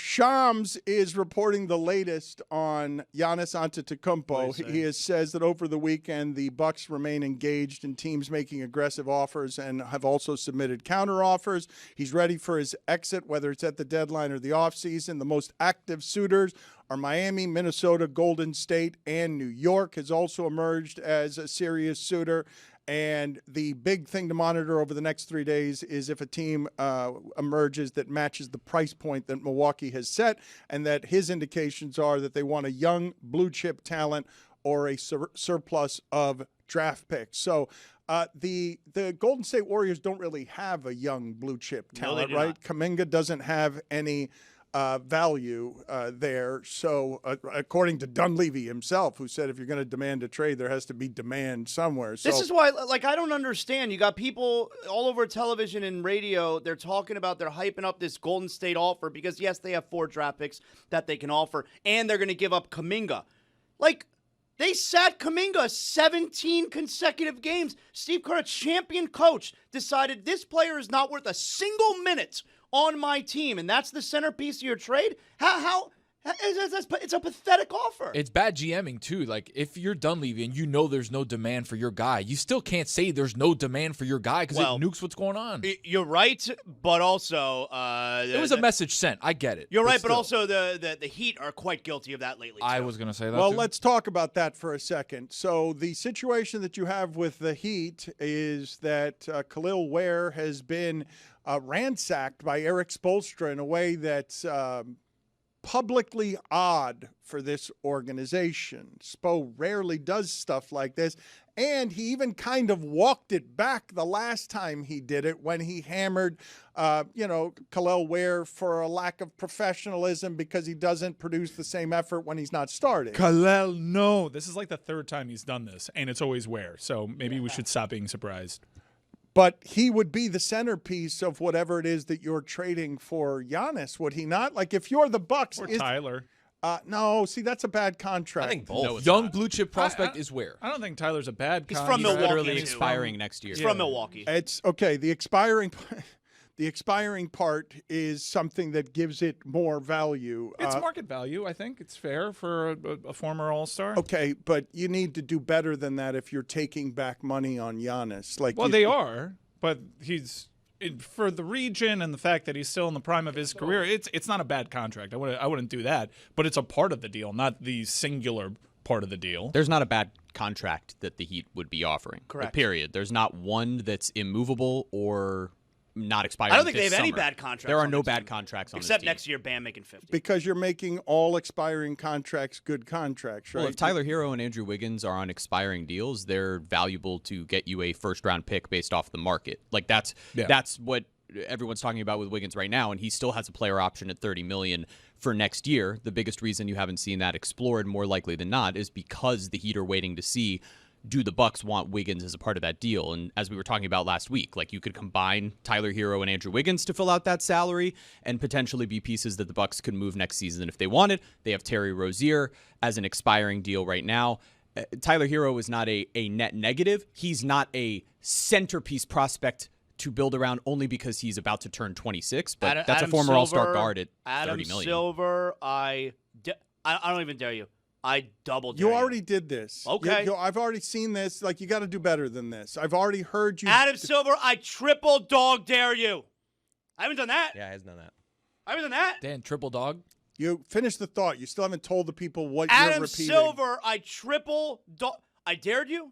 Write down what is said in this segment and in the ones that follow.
Shams is reporting the latest on Giannis Antetokounmpo. He says that over the weekend, the Bucks remain engaged in teams making aggressive offers and have also submitted counteroffers. He's ready for his exit, whether it's at the deadline or the offseason. The most active suitors are Miami, Minnesota, Golden State, and New York has also emerged as a serious suitor. And the big thing to monitor over the next 3 days is if a team emerges that matches the price point that Milwaukee has set, and that his indications are that they want a young blue-chip talent or a surplus of draft picks. So the Golden State Warriors don't really have a young blue-chip talent, right? Kuminga doesn't have any value there. So according to Dunleavy himself, who said if you're going to demand a trade, there has to be demand somewhere. So, this is why, like, I don't understand. You got people all over television and radio, they're talking about, they're hyping up this Golden State offer because, yes, they have 4 draft picks that they can offer, and they're going to give up Kuminga. Like, they sat Kuminga 17 consecutive games. Steve Kerr, a champion coach, decided this player is not worth a single minute on my team, and that's the centerpiece of your trade? It's a pathetic offer. It's bad GMing, too. Like, if you're Dunleavy and you know there's no demand for your guy, you still can't say there's no demand for your guy because it nukes what's going on. You're right, but also... it was a message sent. I get it. You're right, but also the Heat are quite guilty of that lately, too. I was going to say that, Well, too. let's talk about that for a second. So the situation that you have with the Heat is that Khalil Ware has been ransacked by Eric Spoelstra in a way that's publicly odd for this organization. Spo rarely does stuff like this, and he even kind of walked it back the last time he did it when he hammered, Khalil Ware for a lack of professionalism because he doesn't produce the same effort when he's not starting. Khalil, no. This is like the 3rd time he's done this, and it's always Ware, so maybe we should stop being surprised. But he would be the centerpiece of whatever it is that you're trading for Giannis, would he not? Like, if you're the Bucks, or Tyler. No, see, that's a bad contract. I think both. No, young blue chip prospect is Ware. I don't think Tyler's a bad contract. He's from Milwaukee. Literally expiring next year. He's from Milwaukee. It's okay. The expiring part is something that gives it more value. It's market value, I think. It's fair for a former All-Star. Okay, but you need to do better than that if you're taking back money on Giannis. They are, but he's for the region and the fact that he's still in the prime of his career. It's not a bad contract. I wouldn't do that, but it's a part of the deal, not the singular part of the deal. There's not a bad contract that the Heat would be offering. Correct. Period. There's not one that's immovable or not expiring. I don't think they have summer. any bad contracts. There are no bad contracts on this except team. next year, Bam making 50. Because you're making all expiring contracts good contracts, right? Well, if Tyler Hero and Andrew Wiggins are on expiring deals, they're valuable to get you a first-round pick based off the market. Like that's what everyone's talking about with Wiggins right now, and he still has a player option at $30 million for next year. The biggest reason you haven't seen that explored, more likely than not, is because the Heat are waiting to see, do the Bucks want Wiggins as a part of that deal? And as we were talking about last week, like, you could combine Tyler Hero and Andrew Wiggins to fill out that salary and potentially be pieces that the Bucks could move next season if they wanted. They have Terry Rozier as an expiring deal right now. Tyler Hero is not a net negative. He's not a centerpiece prospect to build around only because he's about to turn 26, but that's a former All-Star guard at $30 million. Adam Silver, I don't even dare you. I double dare you. already did this. Okay. I've already seen this. Like, you got to do better than this. I've already heard you. Adam Silver, I triple dog dare you. I haven't done that. Yeah, he hasn't done that. I haven't done that. Dan, triple dog. You finish the thought. You still haven't told the people what Adam you're repeating. Silver, I triple dog. I dared you.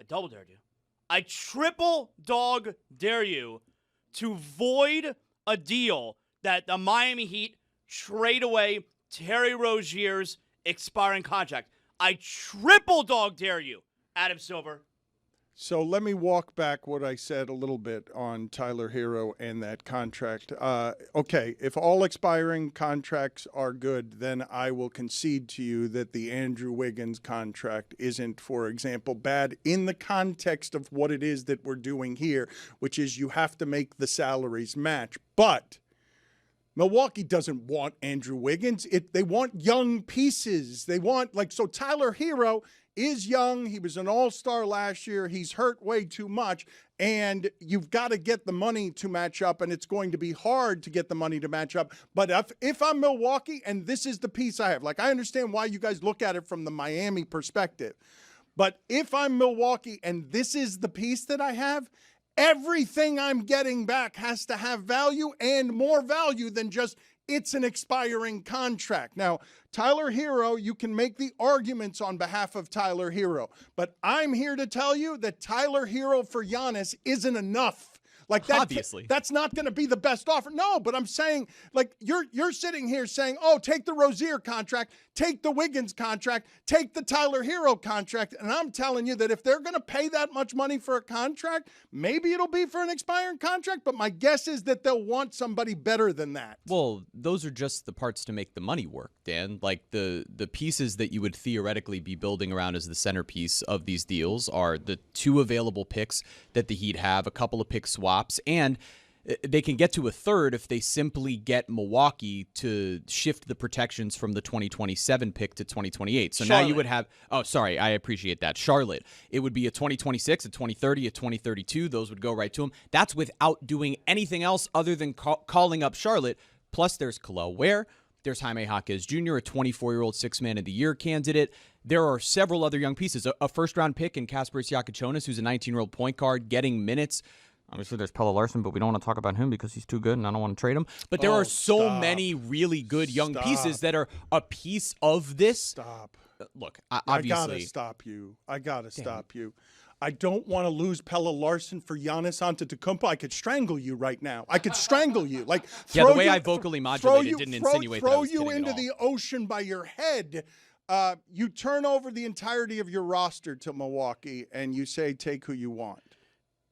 I double dared you. I triple dog dare you to void a deal that the Miami Heat trade away Terry Rozier's expiring contract. I triple dog dare you, Adam Silver. So let me walk back what I said a little bit on Tyler Hero and that contract. Okay, if all expiring contracts are good, then I will concede to you that the Andrew Wiggins contract isn't, for example, bad in the context of what it is that we're doing here, which is you have to make the salaries match. But Milwaukee doesn't want Andrew Wiggins. They want young pieces. They want, so Tyler Hero is young. He was an all-star last year. He's hurt way too much. And you've got to get the money to match up, and it's going to be hard to get the money to match up. But if I'm Milwaukee, and this is the piece I have, like I understand why you guys look at it from the Miami perspective. But if I'm Milwaukee and this is the piece that I have, everything I'm getting back has to have value and more value than just it's an expiring contract. Now, Tyler Hero, you can make the arguments on behalf of Tyler Hero, but I'm here to tell you that Tyler Hero for Giannis isn't enough. Like that, obviously, that's not going to be the best offer. No, but I'm saying, like, you're sitting here saying, oh, take the Rozier contract, take the Wiggins contract, take the Tyler Hero contract. And I'm telling you that if they're going to pay that much money for a contract, maybe it'll be for an expiring contract. But my guess is that they'll want somebody better than that. Well, those are just the parts to make the money work, Dan. Like the pieces that you would theoretically be building around as the centerpiece of these deals are the 2 available picks that the Heat have, a couple of pick swaps, and they can get to a third if they simply get Milwaukee to shift the protections from the 2027 pick to 2028. So Charlotte. now you would have, oh, sorry, I appreciate that. Charlotte. It would be a 2026, a 2030, a 2032. Those would go right to them. That's without doing anything else other than calling up Charlotte. Plus, there's Khalil Ware. There's Jaime Jaquez Jr., a 24-year-old Six-Man of the Year candidate. There are several other young pieces. A first-round pick in Kasparis Jakučionis, who's a 19-year-old point guard, getting minutes. Obviously, there's Pelle Larsson, but we don't want to talk about him because he's too good, and I don't want to trade him. But there are so many really good young pieces that are a piece of this. Stop. Look, I obviously. gotta stop you. Stop you. I don't want to lose Pelle Larsson for Giannis Antetokounmpo. I could strangle you right now. I could strangle you. Like the way I vocally modulated didn't insinuate that I was throw you kidding into at all. the ocean by your head. You turn over the entirety of your roster to Milwaukee, and you say, take who you want.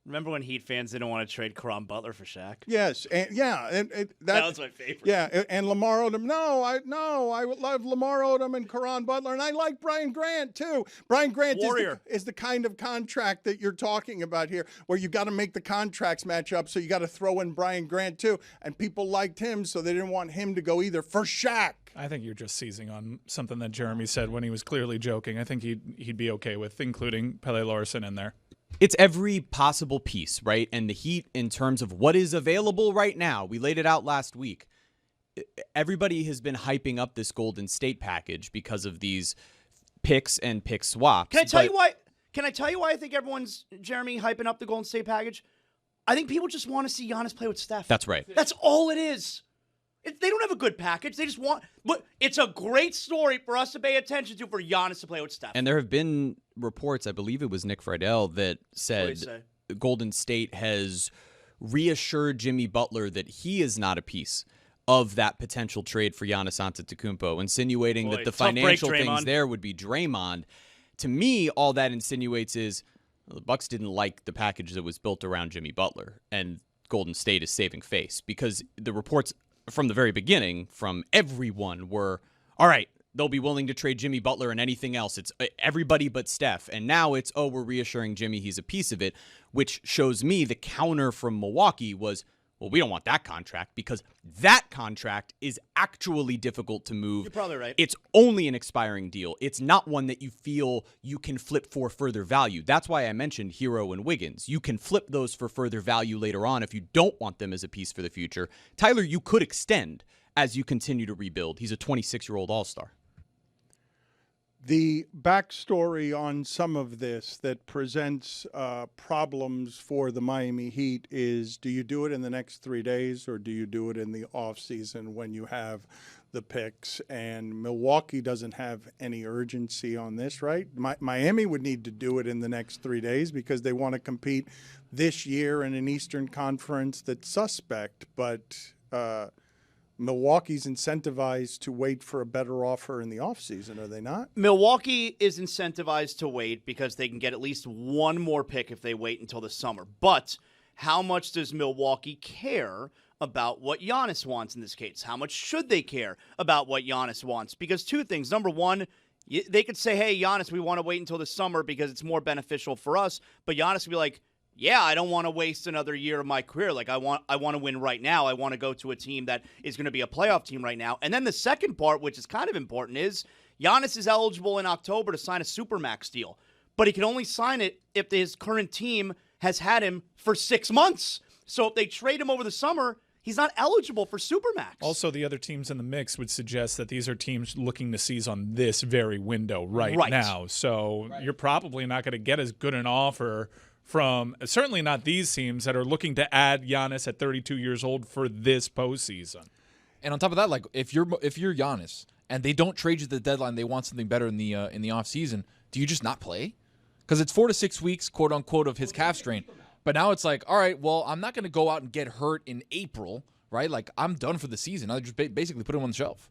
Remember when Heat fans didn't want to trade Caron Butler for Shaq? Yes, and That was my favorite. Yeah, and Lamar Odom. I would love Lamar Odom and Caron Butler, and I like Brian Grant too. Brian Grant is the kind of contract that you're talking about here, where you got to make the contracts match up. So you got to throw in Brian Grant too, and people liked him, so they didn't want him to go either for Shaq. I think you're just seizing on something that Jeremy said when he was clearly joking. I think he'd be okay with including Pelle Larsson in there. It's every possible piece, right? And the Heat, in terms of what is available right now, we laid it out last week. Everybody has been hyping up this Golden State package because of these picks and pick swaps. Can I tell you why? Can I tell you why I think everyone's, Jeremy, hyping up the Golden State package? I think people just want to see Giannis play with Steph. That's right. That's all it is. They don't have a good package. They just want. But it's a great story for us to pay attention to for Giannis to play with Steph. And there have been reports, I believe it was Nick Friedel, that said Golden State has reassured Jimmy Butler that he is not a piece of that potential trade for Giannis Antetokounmpo, insinuating that the financial things there would be Draymond. To me, all that insinuates is the Bucks didn't like the package that was built around Jimmy Butler, and Golden State is saving face because the reports from the very beginning from everyone were, all right, they'll be willing to trade Jimmy Butler and anything else. It's everybody but Steph. And now it's, oh, we're reassuring Jimmy he's a piece of it, which shows me the counter from Milwaukee was, well, we don't want that contract because that contract is actually difficult to move. You're probably right. It's only an expiring deal. It's not one that you feel you can flip for further value. That's why I mentioned Hero and Wiggins. You can flip those for further value later on if you don't want them as a piece for the future. Tyler, you could extend as you continue to rebuild. He's a 26-year-old all-star. The backstory on some of this that presents problems for the Miami Heat is, do you do it in the next 3 days or do you do it in the offseason when you have the picks? And Milwaukee doesn't have any urgency on this, right? Miami would need to do it in the next 3 days because they want to compete this year in an Eastern Conference that's suspect, but Milwaukee's incentivized to wait for a better offer in the offseason, are they not? Milwaukee is incentivized to wait because they can get at least one more pick if they wait until the summer. But how much does Milwaukee care about what Giannis wants in this case? How much should they care about what Giannis wants? Because two things. Number one, they could say, hey, Giannis, we want to wait until the summer because it's more beneficial for us. But Giannis would be like, yeah, I don't want to waste another year of my career. Like, I want to win right now. I want to go to a team that is going to be a playoff team right now. And then the second part, which is kind of important, is Giannis is eligible in October to sign a Supermax deal. But he can only sign it if his current team has had him for 6 months. So if they trade him over the summer, he's not eligible for Supermax. Also, the other teams in the mix would suggest that these are teams looking to seize on this very window right now. So you're probably not going to get as good an offer from certainly not these teams that are looking to add Giannis at 32 years old for this postseason. And on top of that, like if you're Giannis and they don't trade you at the deadline, they want something better in the offseason, do you just not play? Because it's 4 to 6 weeks, quote unquote, of his calf strain. But now it's like, all right, well, I'm not going to go out and get hurt in April, right? Like, I'm done for the season. I just basically put him on the shelf.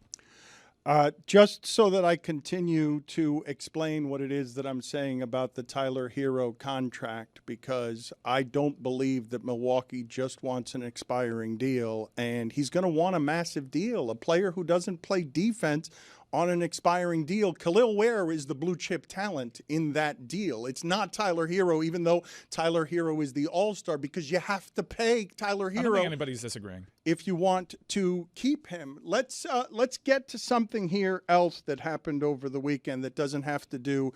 Just so that I continue to explain what it is that I'm saying about the Tyler Hero contract, because I don't believe that Milwaukee just wants an expiring deal, and he's going to want a massive deal. A player who doesn't play defense on an expiring deal. Khalil Ware is the blue chip talent in that deal. It's not Tyler Hero, even though Tyler Hero is the all-star, because you have to pay Tyler Hero. I don't think anybody's disagreeing. If you want to keep him. Let's get to something here else that happened over the weekend that doesn't have to do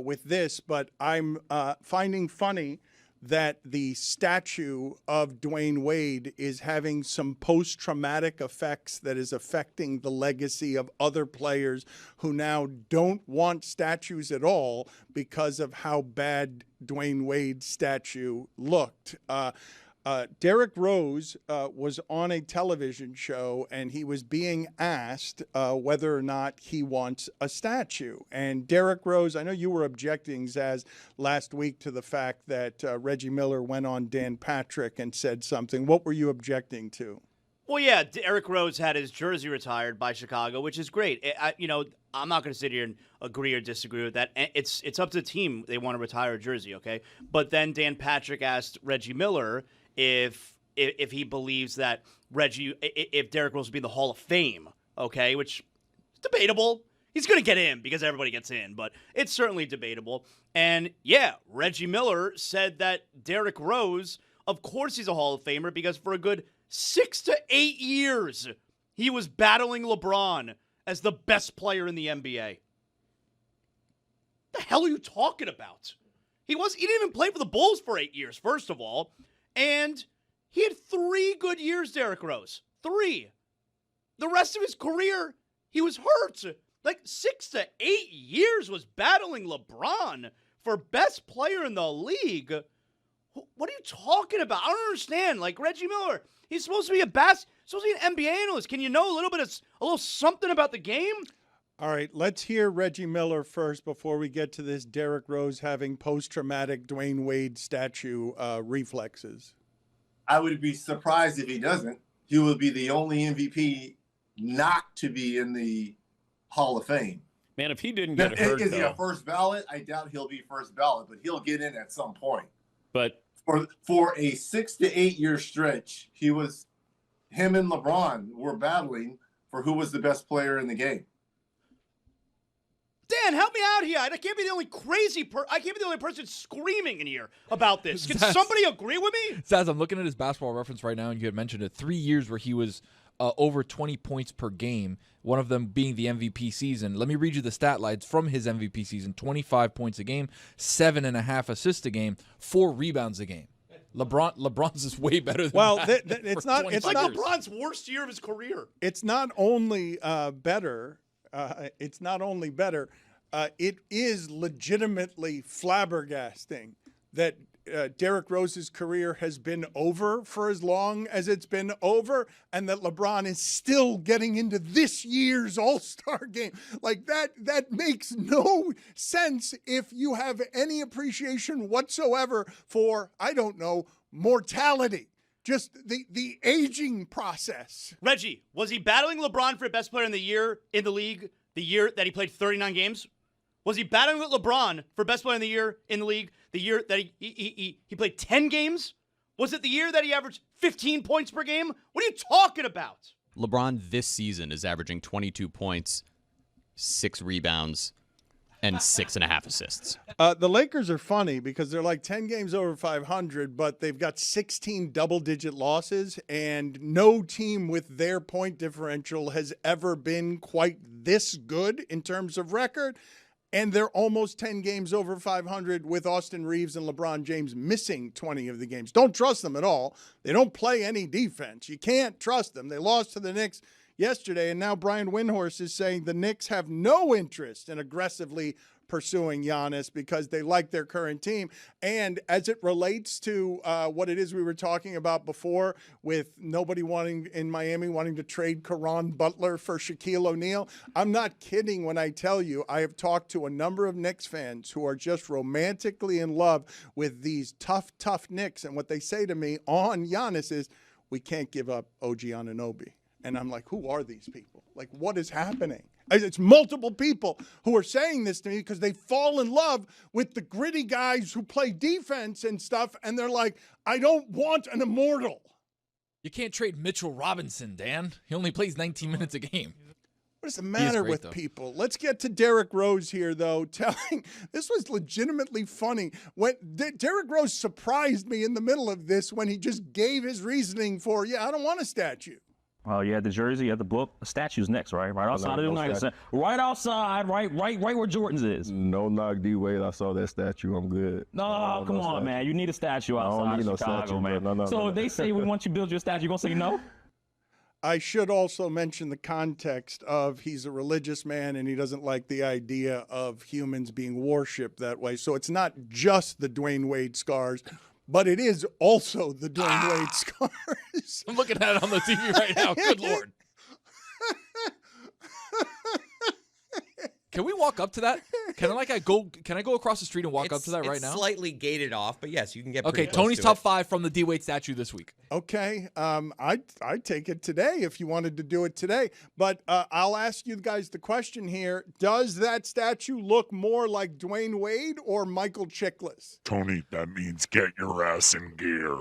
with this, but I'm finding funny that the statue of Dwayne Wade is having some post-traumatic effects that is affecting the legacy of other players who now don't want statues at all because of how bad Dwayne Wade's statue looked. Derrick Rose was on a television show, and he was being asked whether or not he wants a statue. And Derrick Rose, I know you were objecting, Zaz, last week to the fact that Reggie Miller went on Dan Patrick and said something. What were you objecting to? Well, yeah, Derrick Rose had his jersey retired by Chicago, which is great. I'm not going to sit here and agree or disagree with that. It's up to the team. They want to retire a jersey, okay? But then Dan Patrick asked Reggie Miller if he believes that if Derrick Rose will be in the Hall of Fame, okay, which is debatable. He's going to get in because everybody gets in, but it's certainly debatable. And yeah, Reggie Miller said that Derrick Rose, of course he's a Hall of Famer because for a good 6 to 8 years, he was battling LeBron as the best player in the NBA. What the hell are you talking about? He didn't even play for the Bulls for 8 years, first of all. And he had 3 good years, Derrick Rose. 3. The rest of his career, he was hurt. Like 6 to 8 years was battling LeBron for best player in the league. What are you talking about? I don't understand. Like Reggie Miller, he's supposed to be supposed to be an NBA analyst. Can you know a little something about the game? All right, let's hear Reggie Miller first before we get to this Derrick Rose having post-traumatic Dwayne Wade statue reflexes. I would be surprised if he doesn't. He will be the only MVP not to be in the Hall of Fame. Man, if he didn't get hurt, is he a first ballot? I doubt he'll be first ballot, but he'll get in at some point. But for a 6 to 8 year stretch, him and LeBron were battling for who was the best player in the game. Dan, help me out here. I can't be the only I can't be the only person screaming in here about this. Can somebody agree with me? Zaz, I'm looking at his basketball reference right now, and you had mentioned it. 3 years where he was over 20 points per game, one of them being the MVP season. Let me read you the stat lines from his MVP season. 25 points a game, 7.5 assists a game, 4 rebounds a game. LeBron's is way better than that. It's not LeBron's worst year of his career. It's not only better. It's not only better. It is legitimately flabbergasting that Derrick Rose's career has been over for as long as it's been over, and that LeBron is still getting into this year's All-Star game. Like that makes no sense if you have any appreciation whatsoever for, I don't know, mortality. Just the aging process. Reggie, was he battling LeBron for best player in the league the year that he played 39 games? Was he battling with LeBron for best player in the year in the league the year that he played 10 games? Was it the year that he averaged 15 points per game? What are you talking about? LeBron this season is averaging 22 points, 6 rebounds, and 6.5 assists. The Lakers are funny because they're like 10 games over 500, but they've got 16 double-digit losses, and no team with their point differential has ever been quite this good in terms of record. And they're almost 10 games over 500 with Austin Reeves and LeBron James missing 20 of the games. Don't trust them at all. They don't play any defense. You can't trust them. They lost to the Knicks yesterday, and now Brian Windhorst is saying the Knicks have no interest in aggressively pursuing Giannis because they like their current team. And as it relates to what it is we were talking about before with nobody in Miami wanting to trade Caron Butler for Shaquille O'Neal, I'm not kidding when I tell you I have talked to a number of Knicks fans who are just romantically in love with these tough Knicks. And what they say to me on Giannis is, we can't give up OG Anunoby. And I'm like, who are these people? Like, what is happening? It's multiple people who are saying this to me because they fall in love with the gritty guys who play defense and stuff. And they're like, I don't want an immortal. You can't trade Mitchell Robinson, Dan. He only plays 19 minutes a game. What is the matter with people? Let's get to Derrick Rose here, though. This was legitimately funny. When Derrick Rose surprised me in the middle of this when he just gave his reasoning for, I don't want a statue. Oh, you had the jersey, you had the book. The statue's next, right? Right outside of the United Center. Right outside, right where Jordan's is. No knock D Wade. I saw that statue. I'm good. No, come on, man. You need a statue outside of Chicago, man. No, if they say we want you to build your statue, you gonna say no? I should also mention the context of he's a religious man and he doesn't like the idea of humans being worshipped that way. So it's not just the Dwayne Wade scars, but it is also the Dwayne Wade scars. I'm looking at it on the TV right now. Good Lord. Can we walk up to that? Can I go across the street and walk up to that right now? It's slightly gated off, but yes, you can get pretty Okay, close Tony's to top it. 5 from the D Wade statue this week. Okay, I'd take it today if you wanted to do it today. But I'll ask you guys the question here. Does that statue look more like Dwayne Wade or Michael Chiklis? Tony, that means get your ass in gear.